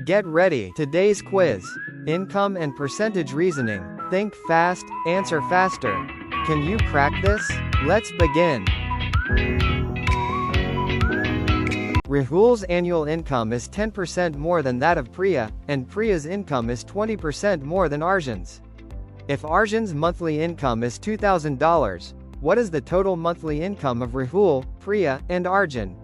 Get ready. Today's quiz. Income and percentage reasoning. Think fast, answer faster. Can you crack this? Let's begin. Rahul's annual income is 10% more than that of Priya, and Priya's income is 20% more than Arjun's. If Arjun's monthly income is $2,000, what is the total monthly income of Rahul, Priya, and Arjun?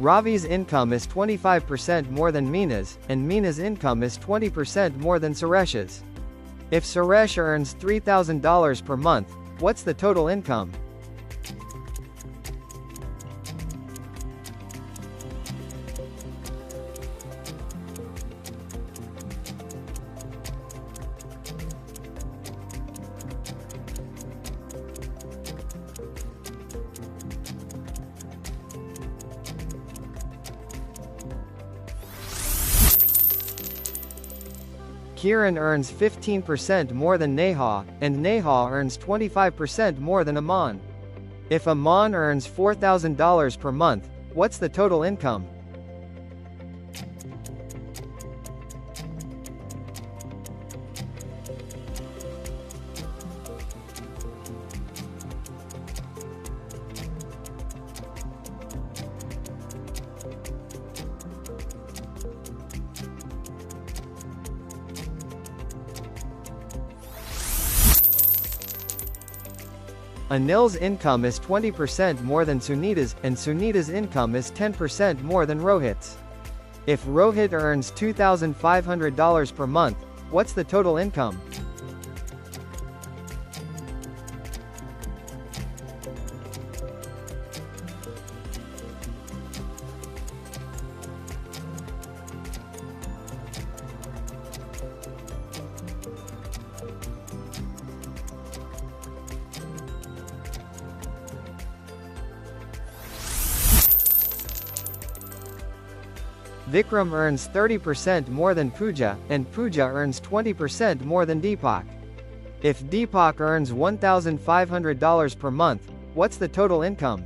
Ravi's income is 25% more than Meena's, and Meena's income is 20% more than Suresh's. If Suresh earns $3,000 per month, what's the total income? Kiran earns 15% more than Neha, and Neha earns 25% more than Aman. If Aman earns $4,000 per month, what's the total income? Anil's income is 20% more than Sunita's, and Sunita's income is 10% more than Rohit's. If Rohit earns $2,500 per month, what's the total income? Vikram earns 30% more than Pooja, and Pooja earns 20% more than Deepak. If Deepak earns $1,500 per month, what's the total income?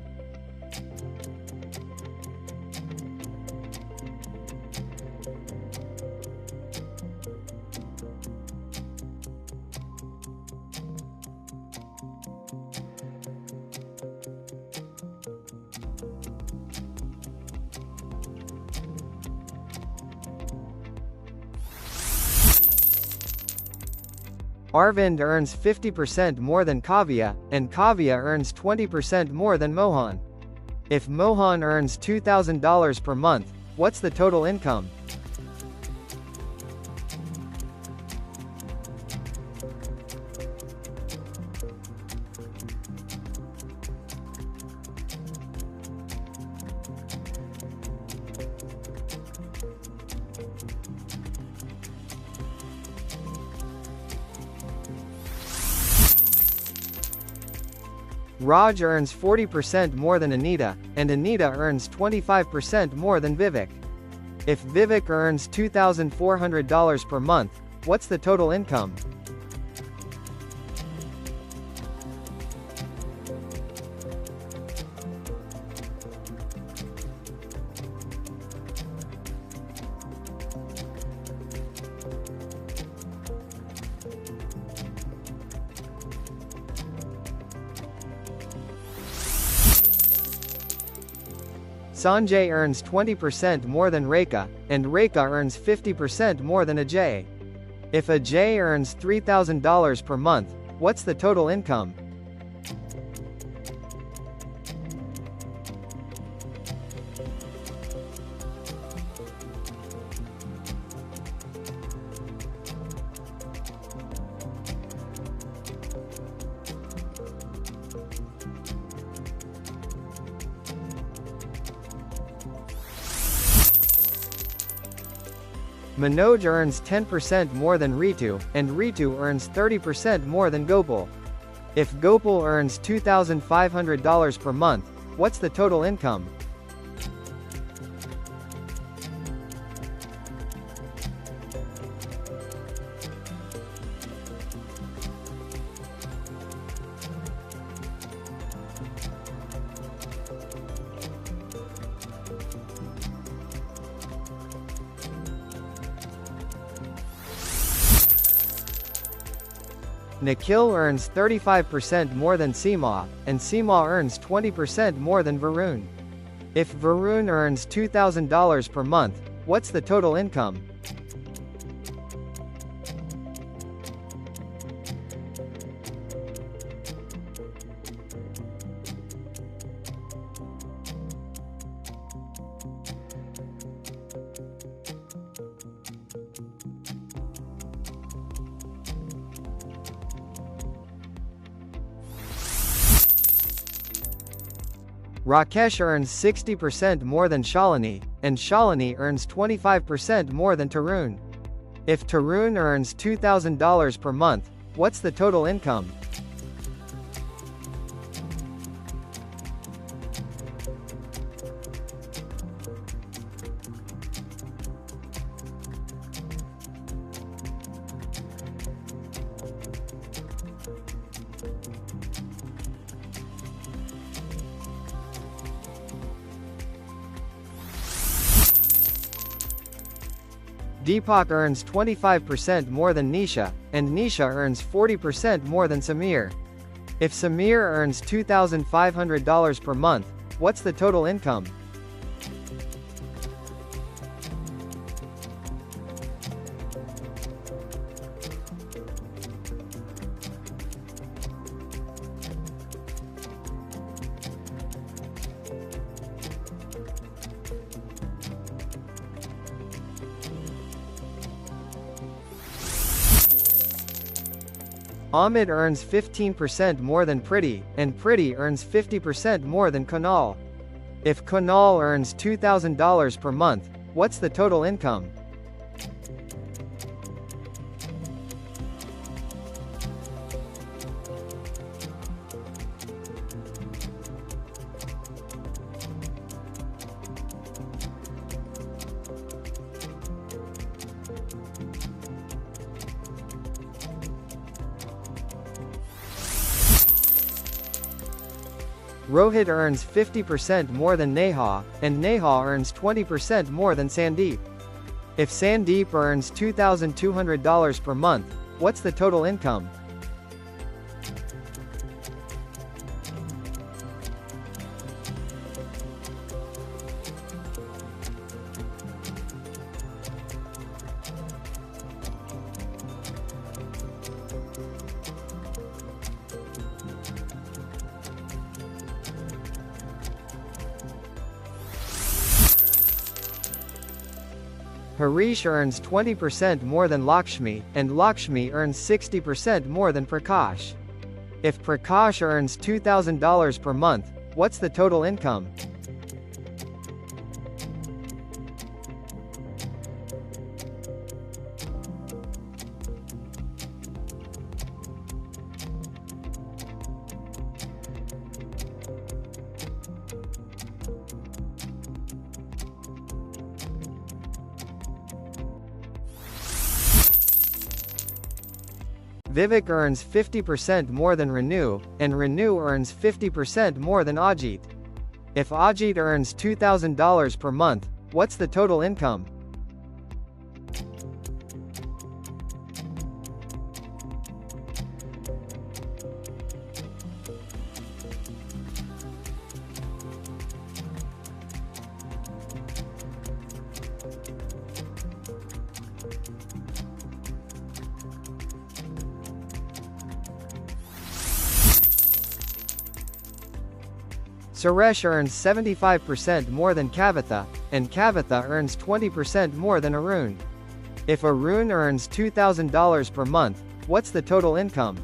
Arvind earns 50% more than Kavya, and Kavya earns 20% more than Mohan. If Mohan earns $2,000 per month, what's the total income? Raj earns 40% more than Anita, and Anita earns 25% more than Vivek. If Vivek earns $2,400 per month, what's the total income? Sanjay earns 20% more than Rekha, and Rekha earns 50% more than Ajay. If Ajay earns $3,000 per month, what's the total income? Manoj earns 10% more than Ritu, and Ritu earns 30% more than Gopal. If Gopal earns $2,500 per month, what's the total income? Nikhil earns 35% more than Seema, and Seema earns 20% more than Varun. If Varun earns $2,000 per month, what's the total income? Rakesh earns 60% more than Shalini, and Shalini earns 25% more than Tarun. If Tarun earns $2,000 per month, what's the total income? Deepak earns 25% more than Nisha, and Nisha earns 40% more than Samir. If Samir earns $2,500 per month, what's the total income? Amit earns 15% more than Priti, and Priti earns 50% more than Kunal. If Kunal earns $2,000 per month, what's the total income? Rohit earns 50% more than Neha, and Neha earns 20% more than Sandeep. If Sandeep earns $2,200 per month, what's the total income? Harish earns 20% more than Lakshmi, and Lakshmi earns 60% more than Prakash. If Prakash earns $2,000 per month, what's the total income? Vivek earns 50% more than Renu, and Renu earns 50% more than Ajit. If Ajit earns $2,000 per month, what's the total income? Suresh earns 75% more than Kavitha, and Kavitha earns 20% more than Arun. If Arun earns $2,000 per month, what's the total income?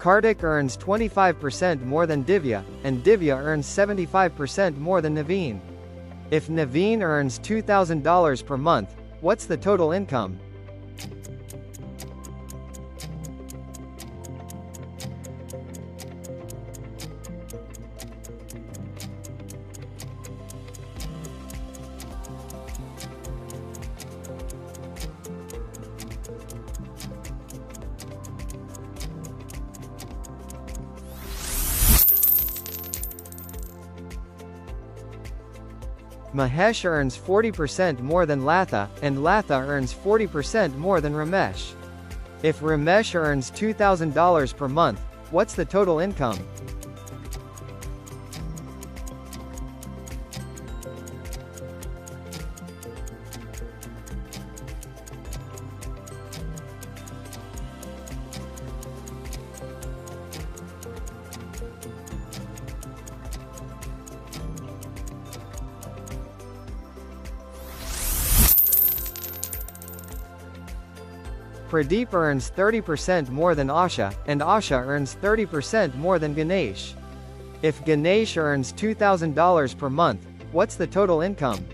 Kartik earns 25% more than Divya, and Divya earns 75% more than Naveen. If Naveen earns $2,000 per month, what's the total income? Mahesh earns 40% more than Latha, and Latha earns 40% more than Ramesh. If Ramesh earns $2,000 per month, what's the total income? Pradeep earns 30% more than Asha, and Asha earns 30% more than Ganesh. If Ganesh earns $2,000 per month, what's the total income?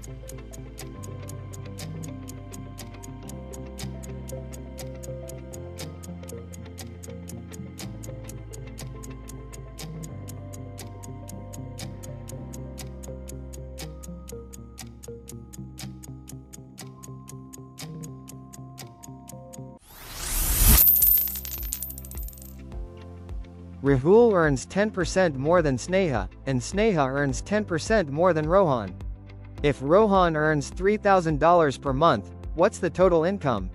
Rahul earns 10% more than Sneha, and Sneha earns 10% more than Rohan. If Rohan earns $3,000 per month, what's the total income?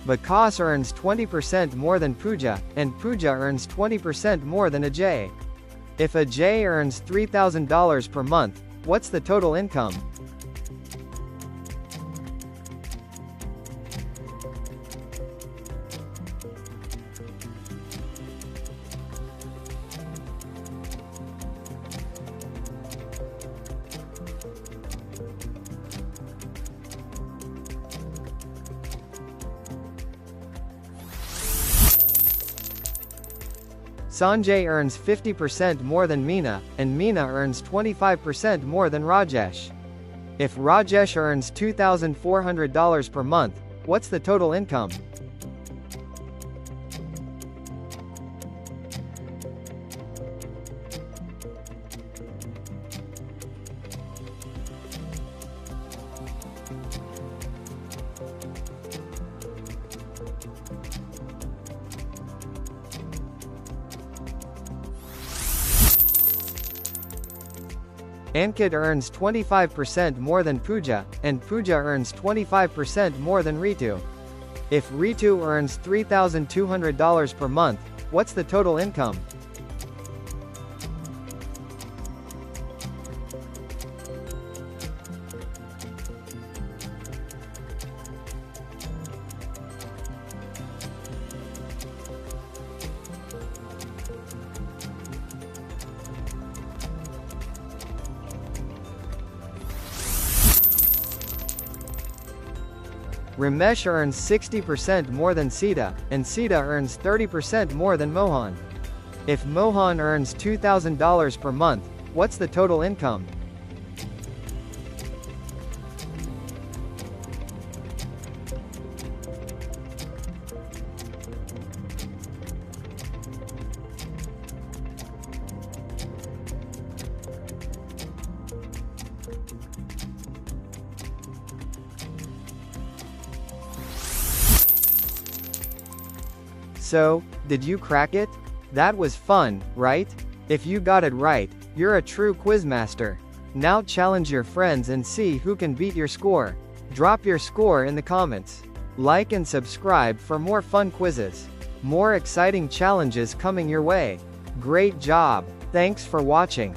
Vikas earns 20% more than Pooja, and Pooja earns 20% more than Ajay. If Ajay earns $3,000 per month, what's the total income? Sanjay earns 50% more than Meena, and Meena earns 25% more than Rajesh. If Rajesh earns $2,400 per month, what's the total income? Ankit earns 25% more than Pooja, and Pooja earns 25% more than Ritu. If Ritu earns $3,200 per month, what's the total income? Ramesh earns 60% more than Sita, and Sita earns 30% more than Mohan. If Mohan earns $2,000 per month, what's the total income? So, did you crack it? That was fun, right? If you got it right, you're a true quizmaster. Now challenge your friends and see who can beat your score. Drop your score in the comments. Like and subscribe for more fun quizzes. More exciting challenges coming your way. Great job. Thanks for watching.